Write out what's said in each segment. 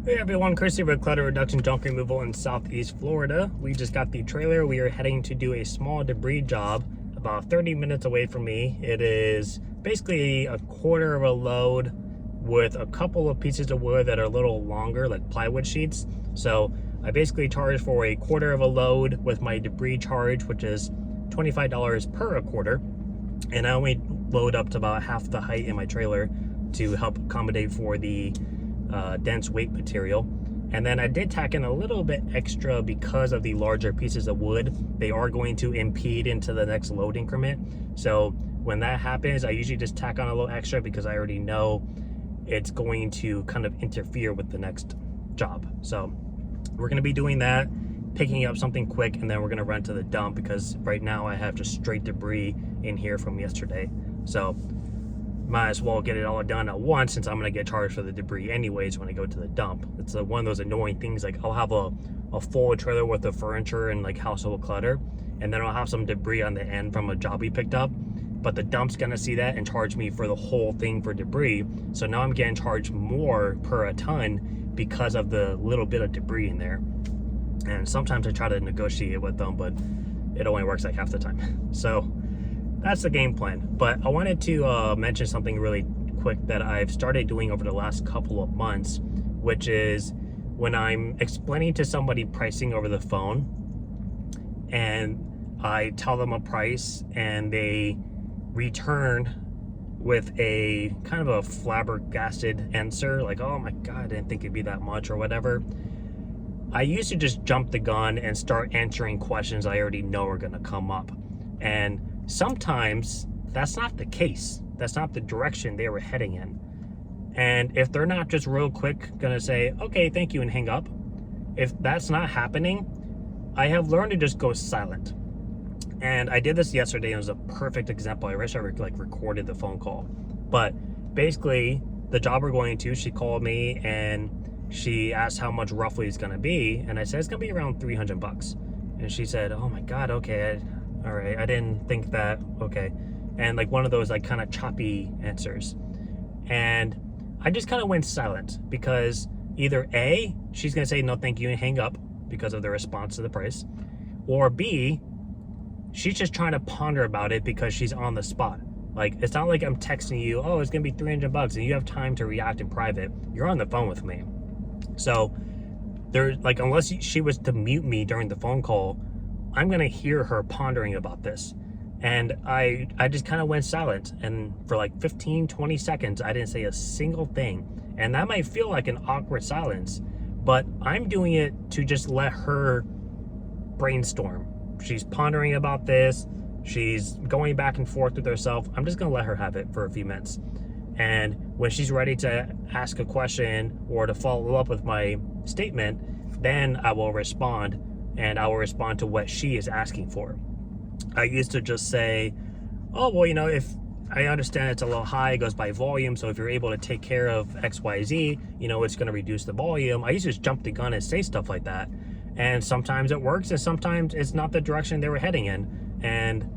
Hey everyone, Chris here with Clutter Reduction Junk Removal in Southeast Florida. We just got the trailer. We are heading to do a small debris job about 30 minutes away from me. It is basically a quarter of a load with a couple of pieces of wood that are a little longer, like plywood sheets. So I basically charge for a quarter of a load with my debris charge, which is $25 per a quarter. And I only load up to about half the height in my trailer to help accommodate for the dense weight material. And then I did tack in a little bit extra because of the larger pieces of wood. They are going to impede into the next load increment. So when that happens, I usually just tack on a little extra because I already know it's going to kind of interfere with the next job. So we're going to be doing that, picking up something quick, and then we're going to run to the dump because right now I have just straight debris in here from yesterday. So might as well get it all done at once since I'm going to get charged for the debris anyways when I go to the dump. It's one of those annoying things, like I'll have a full trailer with the furniture and like household clutter, and then I'll have some debris on the end from a job we picked up, but the dump's going to see that and charge me for the whole thing for debris. So now I'm getting charged more per a ton because of the little bit of debris in there. And sometimes I try to negotiate with them, but it only works like half the time. So that's the game plan. But I wanted to mention something really quick that I've started doing over the last couple of months, which is when I'm explaining to somebody pricing over the phone and I tell them a price and they return with a kind of a flabbergasted answer, like, oh my God, I didn't think it'd be that much or whatever. I used to just jump the gun and start answering questions I already know are gonna come up. And sometimes that's not the case. That's not the direction they were heading in. And if they're not just real quick gonna say, okay, thank you, and hang up, if that's not happening, I have learned to just go silent. And I did this yesterday, and it was a perfect example. I wish I recorded the phone call. But basically, the job we're going to, she called me and she asked how much roughly it's gonna be, and I said it's gonna be around 300 bucks. And she said, oh my God, okay, all right, I didn't think that, okay. And like one of those like kind of choppy answers. And I just kind of went silent because either A, she's gonna say no thank you and hang up because of the response to the price, or B, she's just trying to ponder about it because she's on the spot. Like, it's not like I'm texting you, oh, it's gonna be 300 bucks and you have time to react in private. You're on the phone with me. So there's like, unless she was to mute me during the phone call, I'm gonna hear her pondering about this. And I just kind of went silent, and for like 15-20 seconds I didn't say a single thing. And that might feel like an awkward silence, but I'm doing it to just let her brainstorm. She's pondering about this, she's going back and forth with herself. I'm just gonna let her have it for a few minutes, and when she's ready to ask a question or to follow up with my statement, then I will respond, and I will respond to what she is asking for. I used to just say, oh, well, you know, if I understand it's a little high, it goes by volume, so if you're able to take care of XYZ, you know, it's going to reduce the volume. I used to just jump the gun and say stuff like that. And sometimes it works, and sometimes it's not the direction they were heading in. And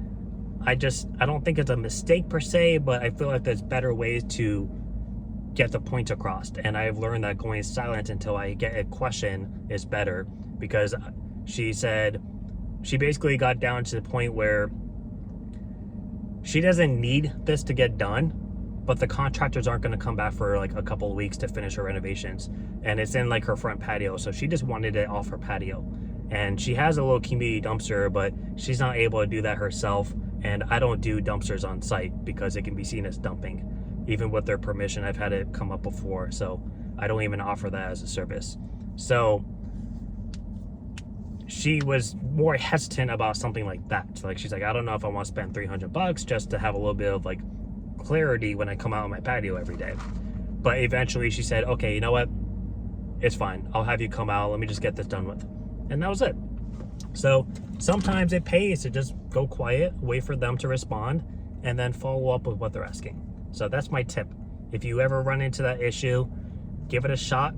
I don't think it's a mistake per se, but I feel like there's better ways to get the point across. And I've learned that going silent until I get a question is better, because she said, she basically got down to the point where she doesn't need this to get done, but the contractors aren't going to come back for like a couple of weeks to finish her renovations. And it's in like her front patio, so she just wanted it off her patio. And she has a little community dumpster, but she's not able to do that herself. And I don't do dumpsters on site because it can be seen as dumping. Even with their permission, I've had it come up before, so I don't even offer that as a service. So she was more hesitant about something like that. Like, she's like, I don't know if I want to spend 300 bucks just to have a little bit of like clarity when I come out on my patio every day. But eventually she said, okay, you know what? It's fine. I'll have you come out. Let me just get this done with. And that was it. So sometimes it pays to just go quiet, wait for them to respond, and then follow up with what they're asking. So that's my tip. If you ever run into that issue, give it a shot.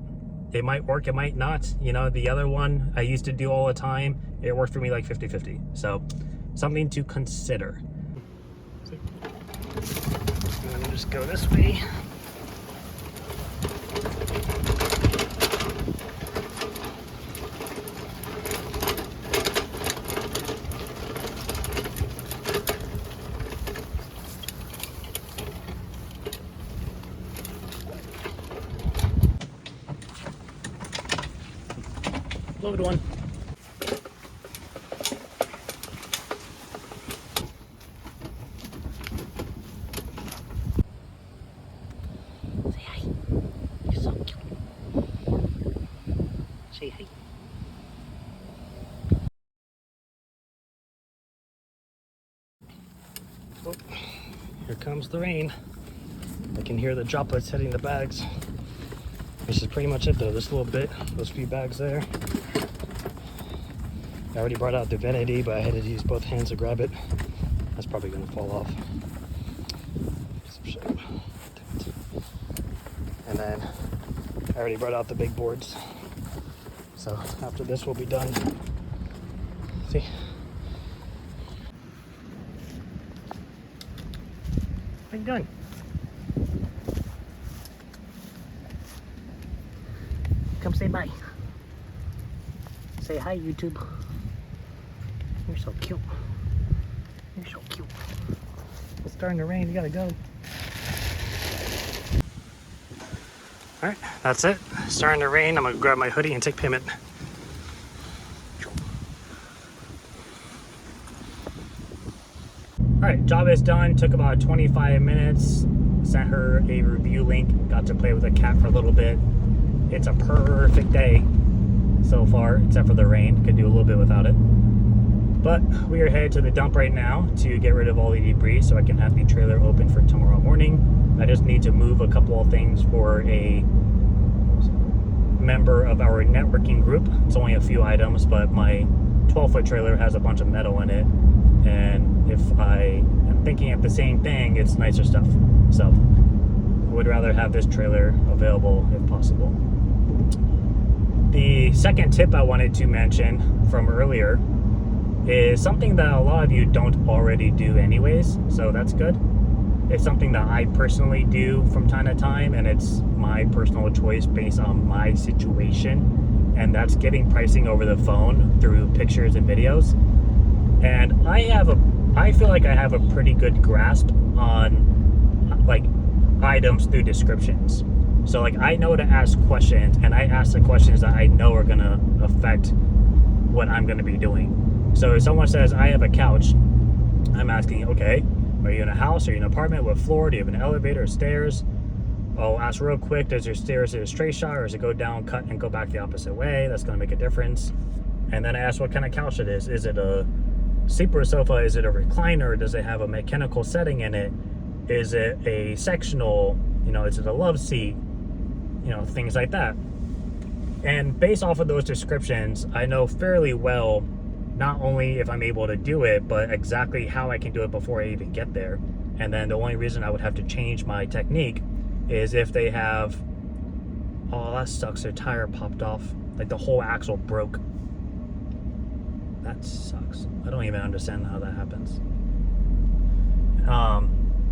It might work, it might not. You know, the other one I used to do all the time, it worked for me like 50-50. So something to consider. Let me just go this way. load one. Say hi. You're so cute. Say hi. Oh, here comes the rain. I can hear the droplets hitting the bags. This is pretty much it though, this little bit, those few bags there. I already brought out the vanity, but I had to use both hands to grab it. That's probably gonna fall off. And then I already brought out the big boards. So after this we'll be done. See? What are you doing? Come say bye. Say hi, YouTube. You're so cute. You're so cute. It's starting to rain. You gotta go. All right, that's it. It's starting to rain. I'm gonna grab my hoodie and take payment. All right, job is done. Took about 25 minutes. Sent her a review link. Got to play with the cat for a little bit. It's a perfect day so far, except for the rain. Could do a little bit without it. But we are headed to the dump right now to get rid of all the debris so I can have the trailer open for tomorrow morning. I just need to move a couple of things for a member of our networking group. It's only a few items, but my 12-foot trailer has a bunch of metal in it. And if I am thinking of the same thing, it's nicer stuff. So I would rather have this trailer available if possible. The second tip I wanted to mention from earlier is something that a lot of you don't already do anyways, so that's good. It's something that I personally do from time to time, and it's my personal choice based on my situation, and that's getting pricing over the phone through pictures and videos. And I feel like I have a pretty good grasp on like items through descriptions. So like I know to ask questions, and I ask the questions that I know are gonna affect what I'm gonna be doing. So if someone says, I have a couch, I'm asking, okay, are you in a house? Are you in an apartment? What floor? Do you have an elevator or stairs? I'll ask real quick, does your stairs hit a straight shot, or does it go down, cut, and go back the opposite way? That's gonna make a difference. And then I ask what kind of couch it is. Is it a sleeper sofa? Is it a recliner? Does it have a mechanical setting in it? Is it a sectional? You know, is it a love seat? You know, things like that. And based off of those descriptions, I know fairly well not only if I'm able to do it, but exactly how I can do it before I even get there. And then the only reason I would have to change my technique is if they have, oh, that sucks, their tire popped off, like the whole axle broke. That sucks. I don't even understand how that happens.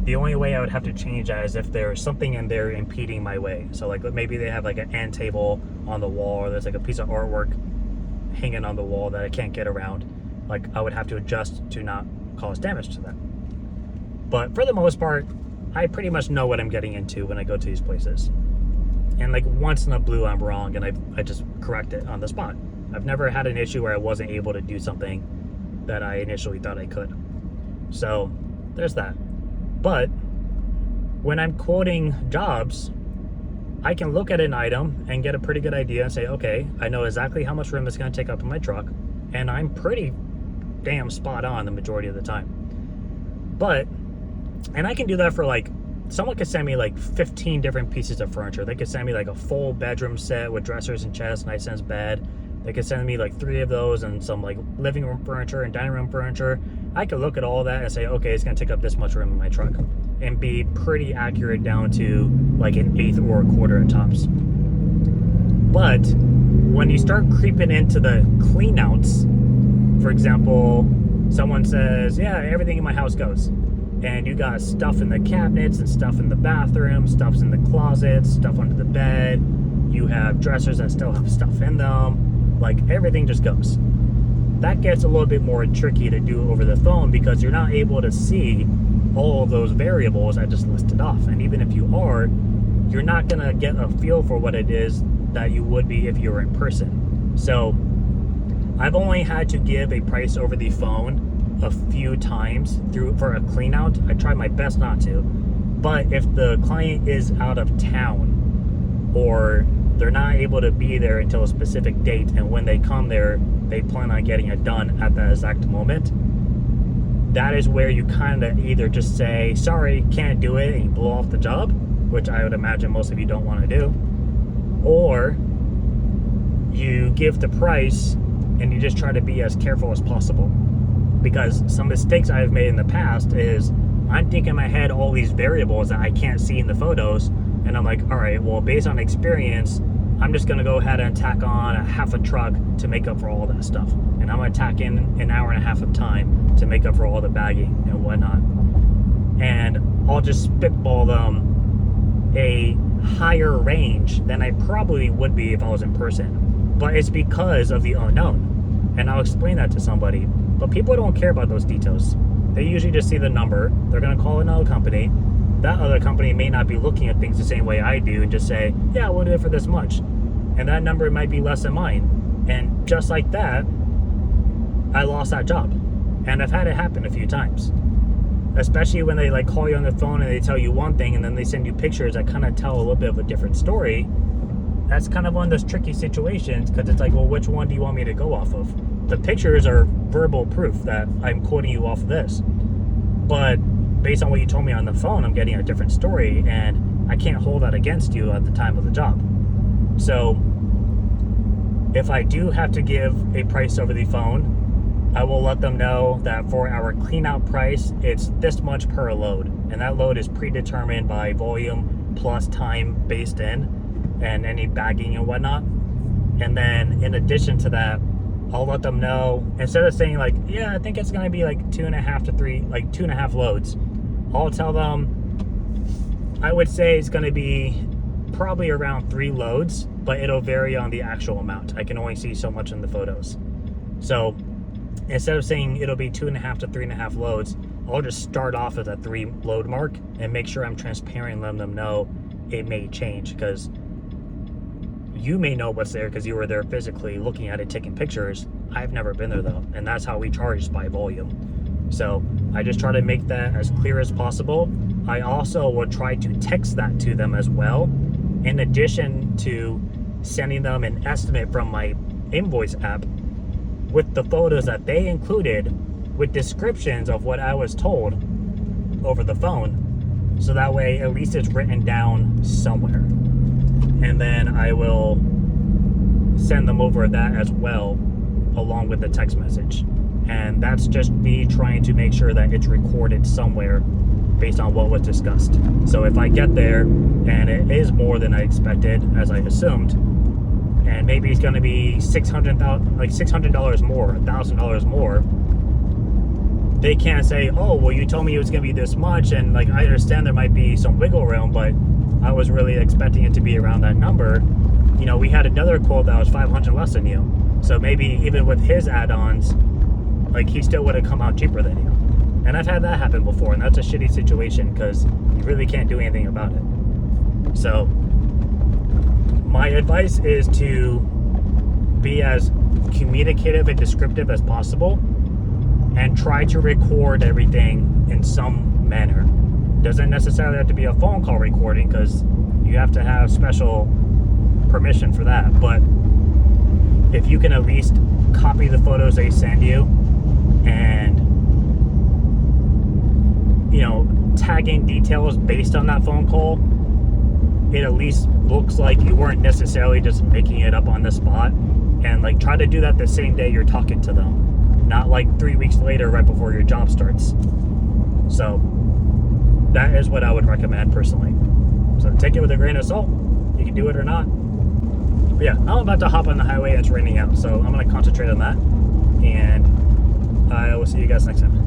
The only way I would have to change that is if there's something in there impeding my way. So like maybe they have like an end table on the wall, or there's like a piece of artwork hanging on the wall that I can't get around. Like I would have to adjust to not cause damage to that. But for the most part, I pretty much know what I'm getting into when I go to these places. And like once in a blue I'm wrong, and I just correct it on the spot. I've never had an issue where I wasn't able to do something that I initially thought I could. So there's that. But when I'm quoting jobs, I can look at an item and get a pretty good idea and say, okay, I know exactly how much room it's going to take up in my truck, and I'm pretty damn spot on the majority of the time. But, and I can do that for like, someone could send me like 15 different pieces of furniture. They could send me like a full bedroom set with dressers and chests, nightstands, bed. They could send me like 3 of those and some like living room furniture and dining room furniture. I could look at all that and say, okay, it's going to take up this much room in my truck, and be pretty accurate down to like an eighth or a quarter at tops. But when you start creeping into the cleanouts, for example, someone says, yeah, everything in my house goes, and you got stuff in the cabinets and stuff in the bathroom, stuff's in the closets, stuff under the bed, you have dressers that still have stuff in them, like everything just goes. That gets a little bit more tricky to do over the phone because you're not able to see all of those variables I just listed off. And even if you are, you're not gonna get a feel for what it is that you would be if you were in person. So I've only had to give a price over the phone a few times for a clean out. I try my best not to. But if the client is out of town or they're not able to be there until a specific date, and when they come there, they plan on getting it done at that exact moment, that is where you kind of either just say, sorry, can't do it, and you blow off the job, which I would imagine most of you don't want to do, or you give the price and you just try to be as careful as possible. Because some mistakes I've made in the past is I'm thinking in my head all these variables that I can't see in the photos, and I'm like, all right, well, based on experience, I'm just gonna go ahead and tack on a half a truck to make up for all that stuff, and I'm gonna tack in an hour and a half of time to make up for all the bagging and whatnot, and I'll just spitball them a higher range than I probably would be if I was in person. But it's because of the unknown, and I'll explain that to somebody. But people don't care about those details. They usually just see the number. They're going to call another company. That other company may not be looking at things the same way I do and just say, yeah, we'll do it for this much. And that number might be less than mine. And just like that, I lost that job. And I've had it happen a few times. Especially when they like call you on the phone and they tell you one thing and then they send you pictures that kind of tell a little bit of a different story. That's kind of one of those tricky situations, because it's like, well, which one do you want me to go off of? The pictures are verbal proof that I'm quoting you off of this. But based on what you told me on the phone, I'm getting a different story, and I can't hold that against you at the time of the job. So if I do have to give a price over the phone, I will let them know that for our clean out price, it's this much per load. And that load is predetermined by volume plus time based in, and any bagging and whatnot. And then in addition to that, I'll let them know, instead of saying like, yeah, I think it's going to be like 2.5 to 3, like 2.5 loads, I'll tell them, I would say it's going to be probably around 3 loads, but it'll vary on the actual amount. I can only see so much in the photos. So instead of saying it'll be 2.5 to 3.5 loads, I'll just start off at a 3 load mark and make sure I'm transparent and letting them know it may change, because you may know what's there because you were there physically looking at it, taking pictures. I've never been there though, and that's how we charge by volume. So I just try to make that as clear as possible. I also will try to text that to them as well, in addition to sending them an estimate from my Invoice app with the photos that they included with descriptions of what I was told over the phone. So that way at least it's written down somewhere. And then I will send them over that as well, along with the text message. And that's just me trying to make sure that it's recorded somewhere based on what was discussed. So if I get there and it is more than I expected, as I assumed, and maybe it's going to be $600 more, $1,000 more, they can't say, oh, well, you told me it was going to be this much, and like I understand there might be some wiggle room, but I was really expecting it to be around that number. You know, we had another quote that was 500 less than you. So maybe even with his add-ons, like he still would have come out cheaper than you. And I've had that happen before, and that's a shitty situation because you really can't do anything about it. So my advice is to be as communicative and descriptive as possible and try to record everything in some manner. Doesn't necessarily have to be a phone call recording because you have to have special permission for that. But if you can at least copy the photos they send you and, you know, tagging details based on that phone call, it at least looks like you weren't necessarily just making it up on the spot. And like try to do that the same day you're talking to them, not like 3 weeks later right before your job starts. So that is what I would recommend personally. So take it with a grain of salt. You can do it or not. But yeah, I'm about to hop on the highway and it's raining out, so I'm going to concentrate on that. And I will see you guys next time.